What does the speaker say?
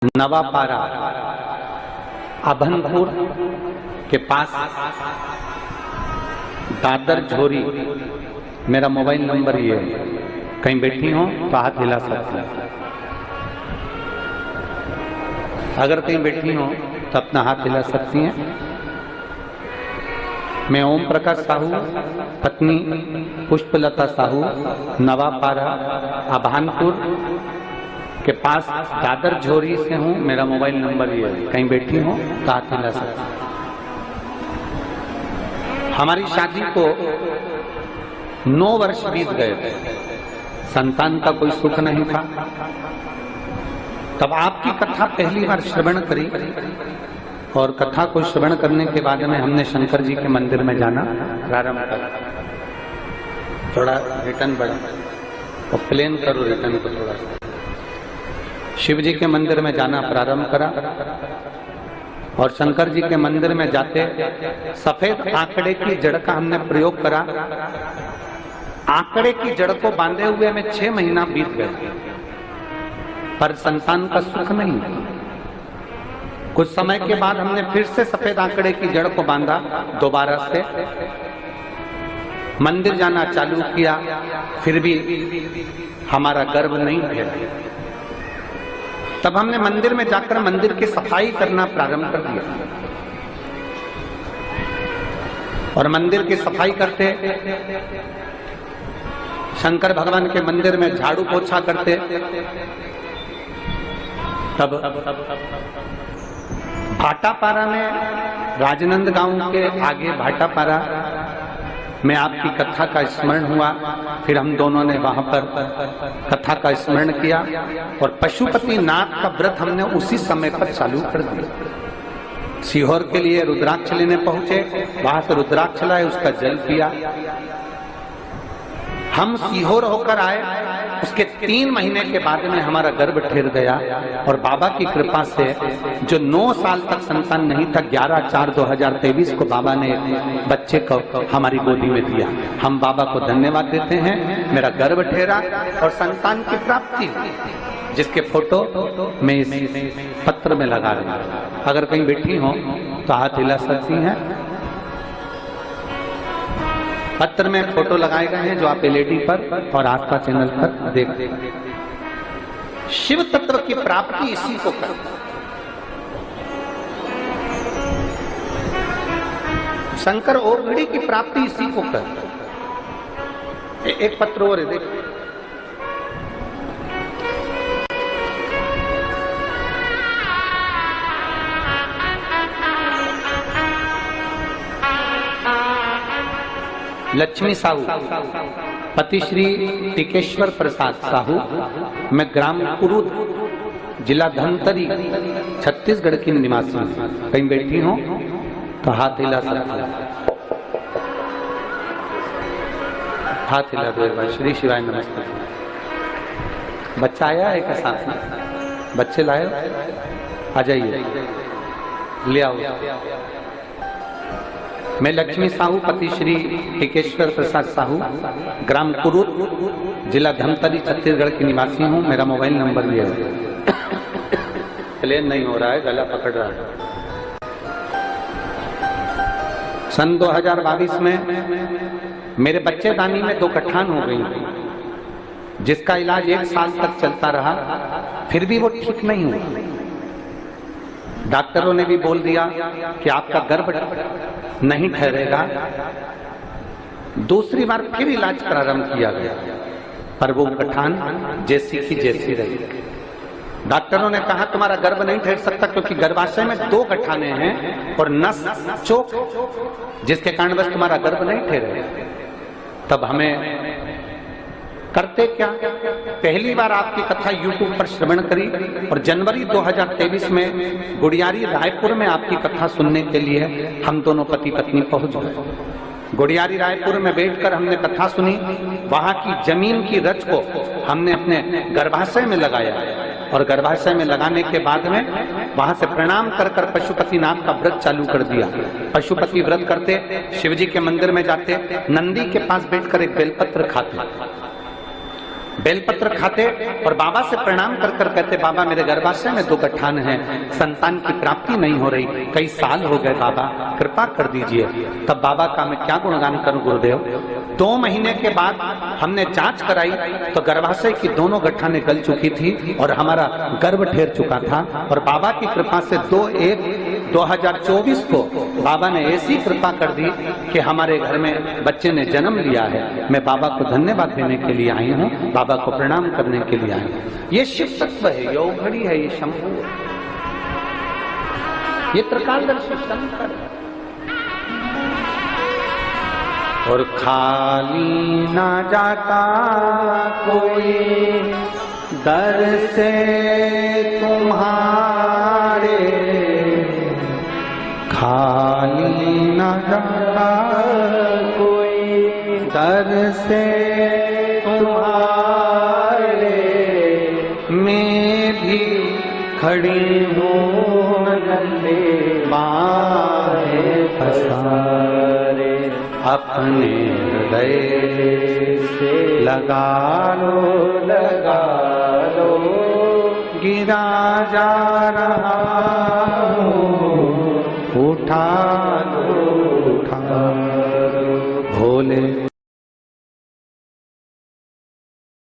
नवापारा अभनपुर के पास दादर झोरी, मेरा मोबाइल नंबर ये है। कहीं बैठी हो तो हाथ हिला सकती हैं। अगर कहीं बैठी हो तो अपना हाथ हिला सकती हैं। मैं ओम प्रकाश साहू, पत्नी पुष्पलता साहू, नवापारा अभानपुर के पास दादर झोरी से हूँ। मेरा मोबाइल नंबर ये है। कहीं बैठी हो तो हाथ हिला सकती हैं। हमारी शादी को 9 वर्ष बीत गए थे, संतान का कोई सुख नहीं था। तब आपकी कथा पहली बार श्रवण करी और कथा को श्रवण करने के बाद में हमने शंकर जी के मंदिर में जाना प्रारंभ करा। थोड़ा रिटर्न बढ़ा और प्लेन करो रिटर्न को थोड़ा सा। शिव जी के मंदिर में जाना प्रारंभ करा और शंकर जी के मंदिर में जाते सफेद आंकड़े की जड़ का हमने प्रयोग करा। आंकड़े की जड़ को बांधे हुए हमें 6 महीना बीत गए, पर संतान का सुख नहीं। कुछ समय के बाद हमने फिर से सफेद आंकड़े की जड़ को बांधा, दोबारा से मंदिर जाना चालू किया, फिर भी हमारा गर्भ नहीं फैला। तब हमने मंदिर में जाकर मंदिर की सफाई करना प्रारंभ कर दिया और मंदिर की सफाई करते शंकर भगवान के मंदिर में झाड़ू पोछा करते। तब भाटापारा में, राजनंद गांव के आगे भाटापारा में आपकी कथा का स्मरण हुआ। फिर हम दोनों ने वहां पर कथा का स्मरण किया और पशुपति नाथ का व्रत हमने उसी समय पर चालू कर दिया। सीहोर के लिए रुद्राक्ष लेने पहुंचे, वहां से रुद्राक्ष लाए, उसका जल पिया। हम सीहोर होकर आए, उसके 3 महीने के बाद में हमारा गर्भ ठहर गया और बाबा की कृपा से जो 9 साल तक संतान नहीं था, 11/4/2023 को बाबा ने बच्चे को हमारी गोदी में दिया। हम बाबा को धन्यवाद देते हैं। मेरा गर्भ ठहरा और संतान की प्राप्ति, जिसके फोटो मैं इस पत्र में लगा रही हूं। अगर कहीं बैठी हो तो हाथ हिला सकती हैं। पत्र में फोटो लगाए गए हैं जो आप एलईडी पर और आस्था चैनल पर देख। शिव तत्व की प्राप्ति इसी को कर। शंकर ओगड़ी की प्राप्ति इसी को कर। एक पत्र और है, देख। लक्ष्मी साहू, पति श्री टिकेश्वर प्रसाद साहू, मैं ग्राम कुरुद, जिला धमतरी, छत्तीसगढ़ की निवासी हूँ। कहीं बैठी हो तो हाथ हिला सकते, हाथ हिला दो एक बार। श्री शिवाय नमस्ते। बच्चा आया है क्या साथ में? बच्चे लाए? आ जाइए, ले आओ। मैं लक्ष्मी साहू, पति श्री टिकेश्वर प्रसाद साहू, ग्राम कुरुद, जिला धमतरी, छत्तीसगढ़ की निवासी हूँ। मेरा मोबाइल नंबर ये है। प्लेन नहीं हो रहा है, गला पकड़ रहा है। सन 2022 में मेरे बच्चेदानी में 2 गठान हो गई, जिसका इलाज 1 साल तक चलता रहा, फिर भी वो ठीक नहीं हुआ। डॉक्टरों ने भी बोल दिया कि आपका गर्भ नहीं ठहरेगा। दूसरी बार फिर इलाज प्रारंभ किया गया, पर वो गठान जैसी की जैसी रही। डॉक्टरों ने कहा तुम्हारा गर्भ नहीं ठहर सकता क्योंकि गर्भाशय में 2 गठाने हैं और नस चोक, जिसके कारण बस तुम्हारा गर्भ नहीं ठहरेगा। तब हमें करते क्या, पहली बार आपकी कथा YouTube पर श्रवण करी और जनवरी 2023 में गुड़ियारी रायपुर में आपकी कथा सुनने के लिए हम दोनों पति पत्नी पहुंच गए। गुड़ियारी रायपुर में बैठकर हमने कथा सुनी। वहां की जमीन की रच को हमने अपने गर्भाशय में लगाया और गर्भाशय में लगाने के बाद में वहां से प्रणाम कर कर पशुपतिनाथ का व्रत चालू कर दिया। पशुपति व्रत करते, शिवजी के मंदिर में जाते, नंदी के पास बैठकर एक बेलपत्र खाते बेलपत्र खाते और बाबा से प्रणाम कर कर कहते, बाबा मेरे गर्भाशय में 2 गठान हैं, संतान की प्राप्ति नहीं हो रही, कई साल हो गए, बाबा कृपा कर दीजिए। तब बाबा का मैं क्या गुणगान करूं गुरुदेव। 2 महीने के बाद हमने जांच कराई तो गर्भाशय की दोनों गठाने गल चुकी थी और हमारा गर्भ ठहर चुका था। और बाबा की कृपा से 2/1/2024 को बाबा ने ऐसी कृपा कर दी कि हमारे घर में बच्चे ने जन्म लिया है। मैं बाबा को धन्यवाद देने के लिए आई हूँ, बाबा को प्रणाम करने के लिए आई हूँ। ये शिव तत्व है, ये औघड़ी है, ये शंभु है, ये त्रिकालदर्शी शंकर है। और खाली ना जाता कोई दर से तुम्हारे, खाली ना जाता कोई दर से तुम्हारे, मैं भी खड़ी हूँ नन्हे बाहें पसारे, अपने हृदय से लगा लो गिरा जा रहा हूँ, उठा लो